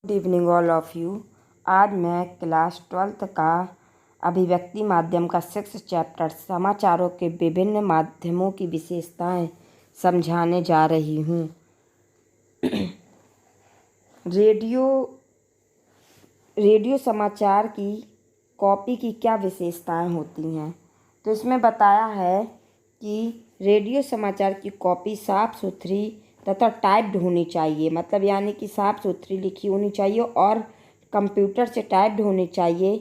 Good evening all of you. आज मैं class 12th का अभिव्यक्ति माध्यम का 6th चैप्टर समाचारों के विभिन्न माध्यमों की विशेषताएं समझाने जा रही हूँ। रेडियो समाचार की कॉपी की क्या विशेषताएं होती हैं। तो इसमें बताया है कि रेडियो समाचार की कॉपी साफ़ सुथरी तथा टाइप्ड होनी चाहिए, मतलब यानी कि साफ़ सुथरी लिखी होनी चाहिए और कंप्यूटर से टाइप्ड होनी चाहिए,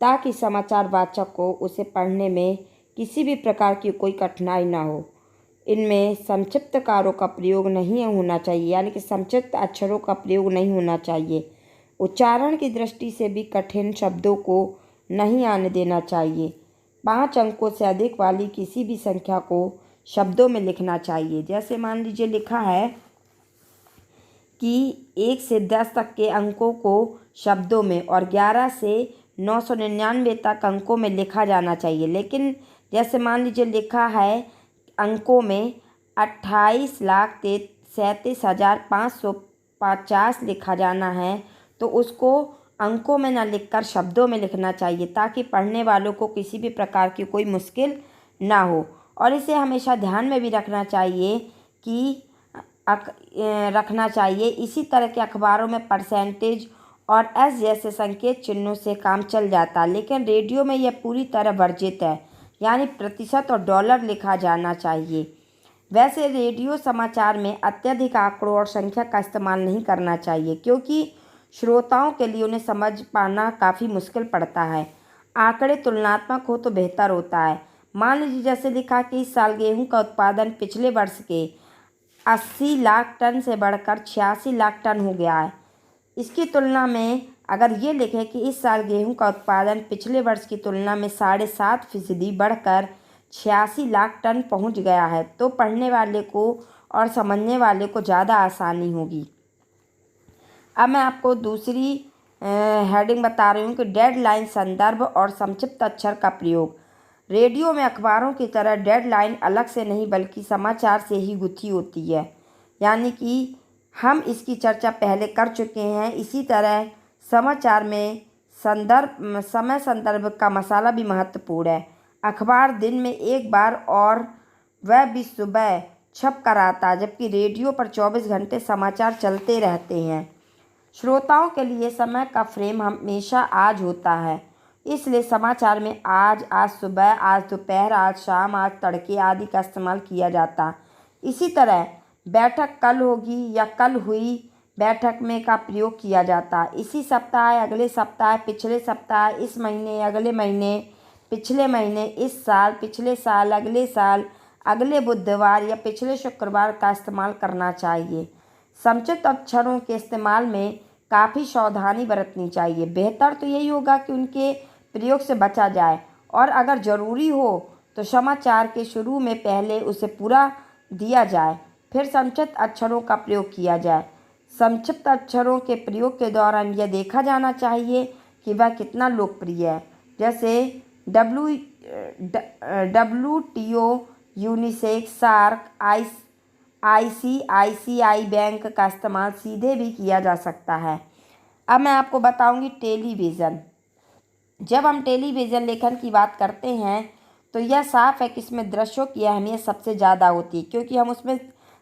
ताकि समाचार वाचक को उसे पढ़ने में किसी भी प्रकार की कोई कठिनाई ना हो। इनमें संक्षिप्तकारों का प्रयोग नहीं होना चाहिए, यानी कि संक्षिप्त अक्षरों का प्रयोग नहीं होना चाहिए। उच्चारण की दृष्टि से भी कठिन शब्दों को नहीं आने देना चाहिए। 5 अंकों से अधिक वाली किसी भी संख्या को शब्दों में लिखना चाहिए। जैसे मान लीजिए लिखा है कि 1 से 10 तक के अंकों को शब्दों में और 11 से 999 तक अंकों में लिखा जाना चाहिए। लेकिन जैसे मान लीजिए लिखा है अंकों में 28,37,550 लिखा जाना है, तो उसको अंकों में ना लिखकर शब्दों में लिखना चाहिए, ताकि पढ़ने वालों को किसी भी प्रकार की कोई मुश्किल ना हो। और इसे हमेशा ध्यान में भी रखना चाहिए इसी तरह के अखबारों में परसेंटेज और एस जैसे संकेत चिन्हों से काम चल जाता है, लेकिन रेडियो में यह पूरी तरह वर्जित है, यानी प्रतिशत और डॉलर लिखा जाना चाहिए। वैसे रेडियो समाचार में अत्यधिक आंकड़ों और संख्या का इस्तेमाल नहीं करना चाहिए, क्योंकि श्रोताओं के लिए उन्हें समझ पाना काफ़ी मुश्किल पड़ता है। आंकड़े तुलनात्मक हो तो बेहतर होता है। मान लीजिए जैसे लिखा कि इस साल गेहूं का उत्पादन पिछले वर्ष के 80 लाख टन से बढ़कर 86 लाख टन हो गया है। इसकी तुलना में अगर ये लिखे कि इस साल गेहूं का उत्पादन पिछले वर्ष की तुलना में 7.5% बढ़कर 86 लाख टन पहुंच गया है, तो पढ़ने वाले को और समझने वाले को ज़्यादा आसानी होगी। अब मैं आपको दूसरी हेडिंग बता रही हूँ कि डेडलाइन, संदर्भ और संक्षिप्त अक्षर का प्रयोग। रेडियो में अखबारों की तरह डेडलाइन अलग से नहीं बल्कि समाचार से ही गुथी होती है, यानी कि हम इसकी चर्चा पहले कर चुके हैं। इसी तरह समाचार में समय संदर्भ का मसाला भी महत्वपूर्ण है। अखबार दिन में एक बार और वह भी सुबह छप कर आता है, जबकि रेडियो पर 24 घंटे समाचार चलते रहते हैं। श्रोताओं के लिए समय का फ्रेम हमेशा आज होता है, इसलिए समाचार में आज सुबह, आज दोपहर, आज शाम, आज तड़के आदि का इस्तेमाल किया जाता। इसी तरह बैठक कल होगी या कल हुई बैठक में का प्रयोग किया जाता। इसी सप्ताह, अगले सप्ताह, पिछले सप्ताह, इस महीने, अगले महीने, पिछले महीने, इस साल, पिछले साल, अगले साल, अगले बुधवार या पिछले शुक्रवार का इस्तेमाल करना चाहिए। संक्षिप्त अक्षरों के इस्तेमाल में काफ़ी सावधानी बरतनी चाहिए। बेहतर तो यही होगा कि उनके प्रयोग से बचा जाए, और अगर ज़रूरी हो तो समाचार के शुरू में पहले उसे पूरा दिया जाए, फिर संक्षिप्त अक्षरों का प्रयोग किया जाए। संक्षिप्त अक्षरों के प्रयोग के दौरान यह देखा जाना चाहिए कि वह कितना लोकप्रिय है। जैसे WTO, यूनिसेक, सार्क, ICICI बैंक का इस्तेमाल सीधे भी किया जा सकता है। अब मैं आपको बताऊंगी टेलीविज़न। जब हम टेलीविज़न लेखन की बात करते हैं तो यह साफ है कि इसमें दृश्यों की अहमियत सबसे ज़्यादा होती है, क्योंकि हम उसमें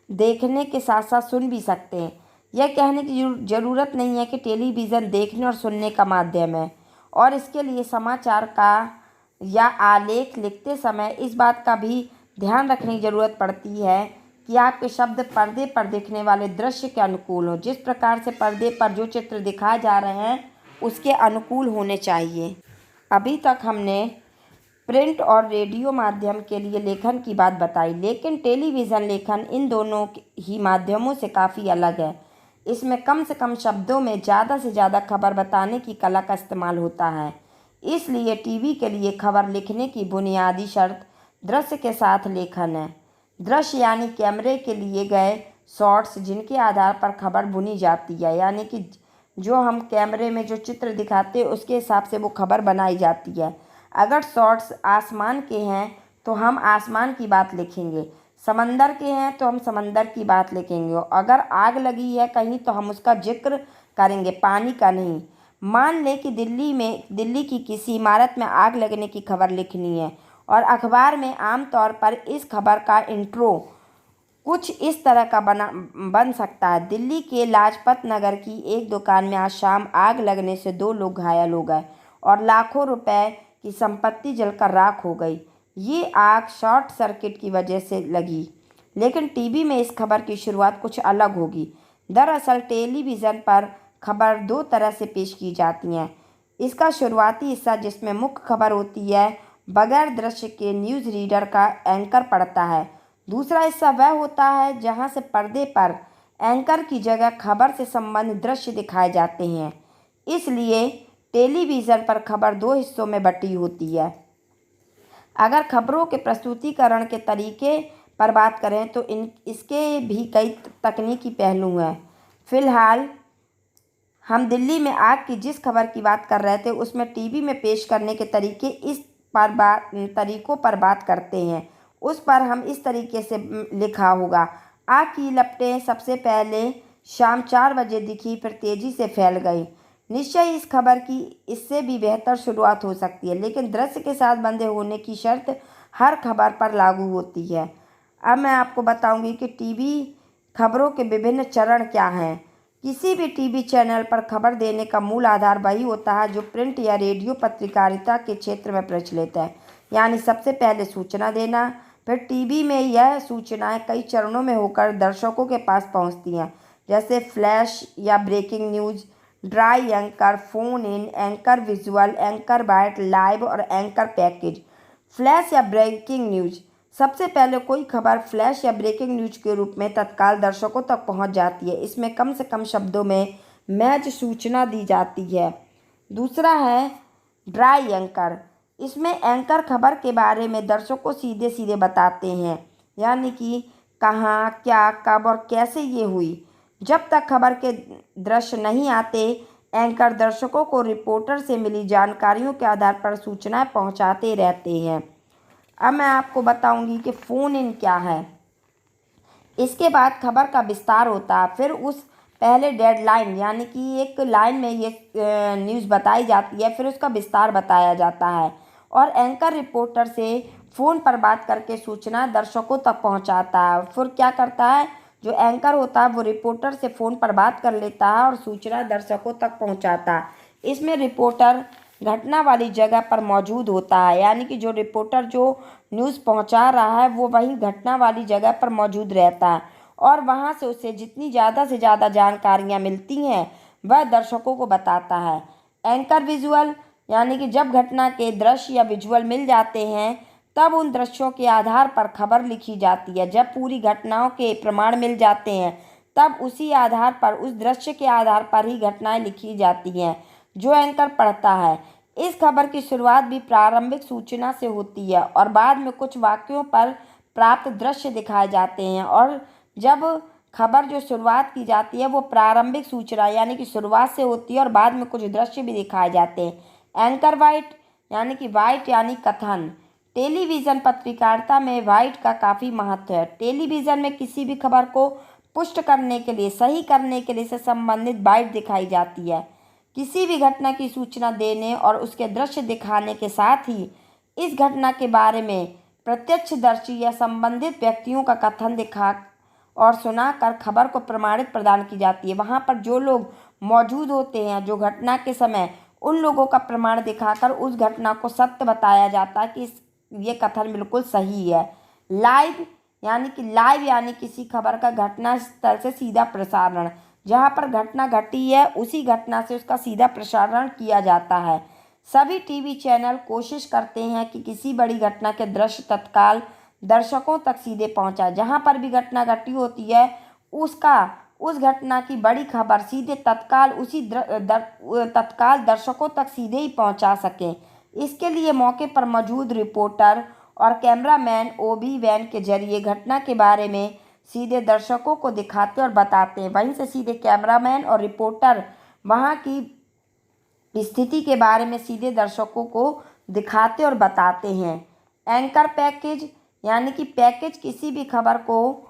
देखने के साथ साथ सुन भी सकते हैं। यह कहने की ज़रूरत नहीं है कि टेलीविज़न देखने और सुनने का माध्यम है, और इसके लिए समाचार का या आलेख लिखते समय इस बात का भी ध्यान रखने की ज़रूरत पड़ती है कि आपके शब्द पर्दे पर दिखने वाले दृश्य के अनुकूल हो। जिस प्रकार से पर्दे पर जो चित्र दिखाए जा रहे हैं उसके अनुकूल होने चाहिए। अभी तक हमने प्रिंट और रेडियो माध्यम के लिए लेखन की बात बताई, लेकिन टेलीविज़न लेखन इन दोनों ही माध्यमों से काफ़ी अलग है। इसमें कम से कम शब्दों में ज़्यादा से ज़्यादा खबर बताने की कला का इस्तेमाल होता है। इसलिए टीवी के लिए खबर लिखने की बुनियादी शर्त दृश्य के साथ लेखन है। दृश्य यानी कैमरे के लिए गए शॉट्स, जिनके आधार पर खबर बुनी जाती है, यानी कि जो हम कैमरे में जो चित्र दिखाते हैं उसके हिसाब से वो खबर बनाई जाती है। अगर शॉट्स आसमान के हैं तो हम आसमान की बात लिखेंगे, समंदर के हैं तो हम समंदर की बात लिखेंगे, अगर आग लगी है कहीं तो हम उसका जिक्र करेंगे, पानी का नहीं। मान लें कि दिल्ली की किसी इमारत में आग लगने की खबर लिखनी है और अखबार में आमतौर पर इस खबर का इंट्रो कुछ इस तरह का बन सकता है। दिल्ली के लाजपत नगर की एक दुकान में आज शाम आग लगने से 2 लोग घायल हो गए और लाखों रुपए की संपत्ति जलकर राख हो गई। ये आग शॉर्ट सर्किट की वजह से लगी। लेकिन टीवी में इस खबर की शुरुआत कुछ अलग होगी। दरअसल टेलीविज़न पर खबर 2 तरह से पेश की जाती हैं। इसका शुरुआती हिस्सा, जिसमें मुख्य खबर होती है, बगैर दृश्य के न्यूज़ रीडर का एंकर पढ़ता है। दूसरा हिस्सा वह होता है जहां से पर्दे पर एंकर की जगह खबर से संबंधित दृश्य दिखाए जाते हैं। इसलिए टेलीविज़न पर खबर 2 हिस्सों में बटी होती है। अगर खबरों के प्रस्तुतिकरण के तरीके पर बात करें तो इसके भी कई तकनीकी पहलू हैं। फिलहाल हम दिल्ली में आग की जिस खबर की बात कर रहे थे उसमें टीवी में पेश करने के तरीकों पर बात करते हैं। उस पर हम इस तरीके से लिखा होगा, आग की लपटें सबसे पहले शाम 4 बजे दिखी, फिर तेज़ी से फैल गई। निश्चय इस खबर की इससे भी बेहतर शुरुआत हो सकती है, लेकिन दृश्य के साथ बंधे होने की शर्त हर खबर पर लागू होती है। अब मैं आपको बताऊंगी कि टीवी खबरों के विभिन्न चरण क्या हैं। किसी भी टीवी चैनल पर खबर देने का मूल आधार वही होता है जो प्रिंट या रेडियो पत्रकारिता के क्षेत्र में प्रचलित है, यानी सबसे पहले सूचना देना। फिर टीवी में यह सूचनाएं कई चरणों में होकर दर्शकों के पास पहुंचती हैं, जैसे फ्लैश या breaking news, dry anchor, phone in, anchor visual, anchor byte, live और एंकर पैकेज। फ्लैश या ब्रेकिंग न्यूज़, सबसे पहले कोई खबर फ्लैश या ब्रेकिंग न्यूज़ के रूप में तत्काल दर्शकों तक पहुंच जाती है। इसमें कम से कम शब्दों में महज सूचना दी जाती है। दूसरा है ड्राई एंकर। इसमें एंकर खबर के बारे में दर्शकों को सीधे सीधे बताते हैं, यानी कि कहाँ, क्या, कब और कैसे ये हुई। जब तक खबर के दृश्य नहीं आते, एंकर दर्शकों को रिपोर्टर से मिली जानकारियों के आधार पर सूचनाएं पहुंचाते रहते हैं। अब मैं आपको बताऊंगी कि फ़ोन इन क्या है। इसके बाद खबर का विस्तार होता है। फिर उस पहले डेडलाइन, यानी कि एक लाइन में ये न्यूज़ बताई जाती है, फिर उसका विस्तार बताया जाता है और एंकर रिपोर्टर से फ़ोन पर बात करके सूचना दर्शकों तक पहुंचाता है। फिर क्या करता है, जो एंकर होता है वो रिपोर्टर से फ़ोन पर बात कर लेता है और सूचना दर्शकों तक पहुंचाता है। इसमें रिपोर्टर घटना वाली जगह पर मौजूद होता है, यानी कि जो रिपोर्टर जो न्यूज़ पहुंचा रहा है वो वही घटना वाली जगह पर मौजूद रहता है और वहां से उसे जितनी ज़्यादा से ज़्यादा जानकारियां मिलती हैं वह दर्शकों को बताता है। एंकर विजुअल, यानी कि जब घटना के दृश्य या विजुअल मिल जाते हैं तब उन दृश्यों के आधार पर खबर लिखी जाती है। जब पूरी घटनाओं के प्रमाण मिल जाते हैं तब उसी आधार पर, उस दृश्य के आधार पर ही घटनाएं लिखी जाती हैं जो एंकर पढ़ता है। इस खबर की शुरुआत भी प्रारंभिक सूचना से होती है और बाद में कुछ वाक्यों पर प्राप्त दृश्य दिखाए जाते हैं। और जब खबर जो शुरुआत की जाती है वो प्रारंभिक सूचना यानी कि शुरुआत से होती है और बाद में कुछ दृश्य भी दिखाए जाते हैं। एंकर वाइट, यानी कि वाइट यानी कथन। टेलीविज़न पत्रकारिता में वाइट का काफ़ी महत्व है। टेलीविज़न में किसी भी खबर को पुष्ट करने के लिए, सही करने के लिए से संबंधित बाइट दिखाई जाती है। किसी भी घटना की सूचना देने और उसके दृश्य दिखाने के साथ ही इस घटना के बारे में प्रत्यक्षदर्शी या संबंधित व्यक्तियों का कथन दिखा और सुनाकर खबर को प्रमाणित प्रदान की जाती है। वहाँ पर जो लोग मौजूद होते हैं जो घटना के समय, उन लोगों का प्रमाण दिखाकर उस घटना को सत्य बताया जाता है कि ये कथन बिल्कुल सही है। लाइव, यानी किसी खबर का घटना स्थल से सीधा प्रसारण। जहाँ पर घटना घटी है उसी घटना से उसका सीधा प्रसारण किया जाता है। सभी टीवी चैनल कोशिश करते हैं कि किसी बड़ी घटना के दृश्य तत्काल दर्शकों तक सीधे पहुंचाए। जहाँ पर भी घटना घटी होती है उस घटना की बड़ी खबर सीधे तत्काल दर्शकों तक सीधे ही पहुंचा सकें। इसके लिए मौके पर मौजूद रिपोर्टर और कैमरामैन ओबी वैन के जरिए घटना के बारे में सीधे दर्शकों को दिखाते और बताते हैं। वहीं से सीधे कैमरामैन और रिपोर्टर वहां की स्थिति के बारे में सीधे दर्शकों को दिखाते और बताते हैं। एंकर पैकेज, यानी कि पैकेज किसी भी खबर को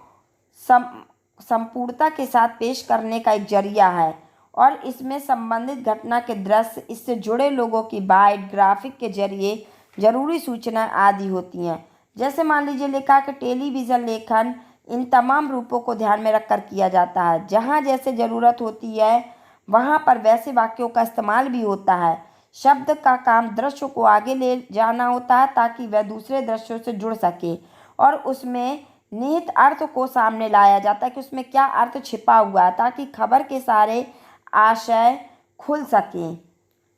संपूर्णता के साथ पेश करने का एक जरिया है और इसमें संबंधित घटना के दृश्य, इससे जुड़े लोगों की बाइट, ग्राफिक के जरिए जरूरी सूचना आदि होती हैं। जैसे मान लीजिए लेखा के टेलीविज़न लेखन इन तमाम रूपों को ध्यान में रखकर किया जाता है। जहाँ जैसे ज़रूरत होती है वहाँ पर वैसे वाक्यों का इस्तेमाल भी होता है। शब्द का काम दृश्य को आगे ले जाना होता है ताकि वह दूसरे दृश्यों से जुड़ सके और उसमें निहित अर्थ को सामने लाया जाता है कि उसमें क्या अर्थ छिपा हुआ है, ताकि खबर के सारे आशय खुल सकें।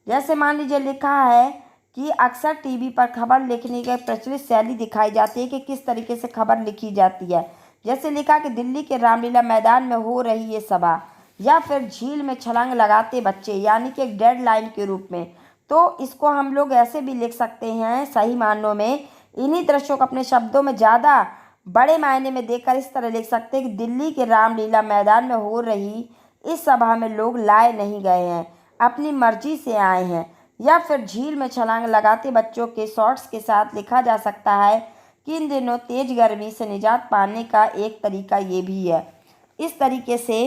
जैसे मान लीजिए लिखा है कि अक्सर टीवी पर खबर लिखने की प्रचलित शैली दिखाई जाती है कि किस तरीके से खबर लिखी जाती है। जैसे लिखा कि दिल्ली के रामलीला मैदान में हो रही ये सभा, या फिर झील में छलांग लगाते बच्चे, यानी कि एक डेडलाइन के रूप में। तो इसको हम लोग ऐसे भी लिख सकते हैं सही मानों में, इन्हीं दृश्यों को अपने शब्दों में ज़्यादा बड़े मायने में देकर इस तरह लिख सकते हैं कि दिल्ली के रामलीला मैदान में हो रही इस सभा में लोग लाए नहीं गए हैं, अपनी मर्जी से आए हैं। या फिर झील में छलांग लगाते बच्चों के शॉर्ट्स के साथ लिखा जा सकता है कि इन दिनों तेज गर्मी से निजात पाने का एक तरीका ये भी है। इस तरीके से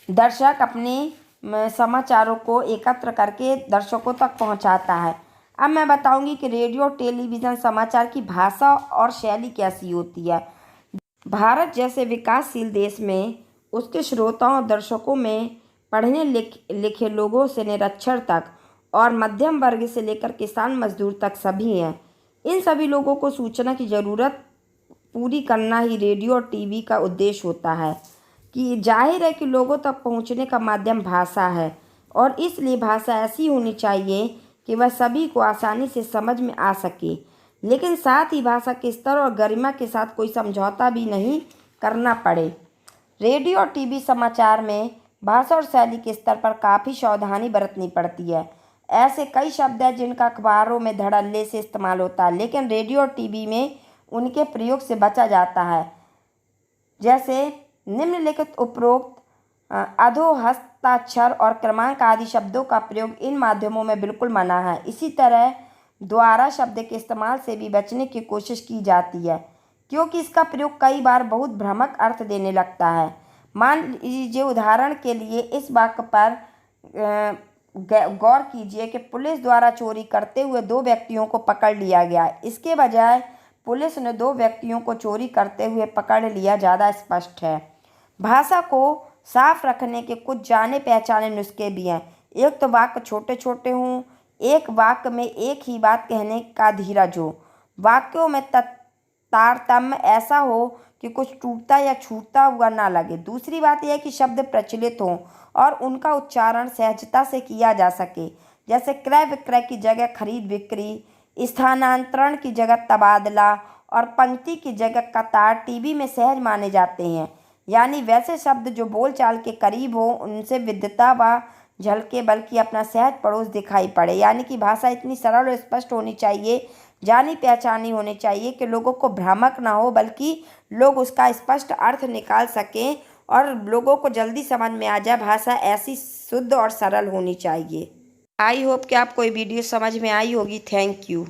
दर्शक अपने समाचारों को एकत्र करके दर्शकों तक पहुंचाता है। अब मैं बताऊंगी कि रेडियो टेलीविज़न समाचार की भाषा और शैली कैसी होती है। भारत जैसे विकासशील देश में उसके श्रोताओं और दर्शकों में पढ़ने लिखे लोगों से निरक्षर तक और मध्यम वर्ग से लेकर किसान मजदूर तक सभी हैं। इन सभी लोगों को सूचना की ज़रूरत पूरी करना ही रेडियो और टीवी का उद्देश्य होता है। कि जाहिर है कि लोगों तक पहुंचने का माध्यम भाषा है और इसलिए भाषा ऐसी होनी चाहिए कि वह सभी को आसानी से समझ में आ सके, लेकिन साथ ही भाषा के स्तर और गरिमा के साथ कोई समझौता भी नहीं करना पड़े। रेडियो और टीवी समाचार में भाषा और शैली के स्तर पर काफ़ी सावधानी बरतनी पड़ती है। ऐसे कई शब्द हैं जिनका अखबारों में धड़ल्ले से इस्तेमाल होता है, लेकिन रेडियो और टीवी में उनके प्रयोग से बचा जाता है। जैसे निम्नलिखित उपरोक्त अधो, हस्ताक्षर और क्रमांक आदि शब्दों का प्रयोग इन माध्यमों में बिल्कुल मना है। इसी तरह द्वारा शब्द के इस्तेमाल से भी बचने की कोशिश की जाती है, क्योंकि इसका प्रयोग कई बार बहुत भ्रामक अर्थ देने लगता है। मान लीजिए उदाहरण के लिए इस वाक्य पर गौर कीजिए कि पुलिस द्वारा चोरी करते हुए 2 व्यक्तियों को पकड़ लिया गया। इसके बजाय पुलिस ने 2 व्यक्तियों को चोरी करते हुए पकड़ लिया ज़्यादा स्पष्ट है। भाषा को साफ रखने के कुछ जाने पहचाने नुस्खे भी हैं। एक तो वाक्य छोटे छोटे हों, एक वाक्य में एक ही बात कहने का धीरज हो, वाक्यों में तारतम्य ऐसा हो कि कुछ टूटता या छूटता हुआ ना लगे। दूसरी बात यह है कि शब्द प्रचलित हों और उनका उच्चारण सहजता से किया जा सके। जैसे क्रय विक्रय की जगह खरीद बिक्री, स्थानांतरण की जगह तबादला और पंक्ति की जगह कतार टीवी में सहज माने जाते हैं। यानी वैसे शब्द जो बोलचाल के करीब हो, उनसे विद्वता व झलके बल्कि अपना सहज पड़ोस दिखाई पड़े। यानी कि भाषा इतनी सरल और स्पष्ट होनी चाहिए, जानी पहचानी होनी चाहिए कि लोगों को भ्रामक ना हो, बल्कि लोग उसका स्पष्ट अर्थ निकाल सकें और लोगों को जल्दी समझ में आ जाए। भाषा ऐसी शुद्ध और सरल होनी चाहिए। आई होप कि आपको ये वीडियो समझ में आई होगी। Thank you.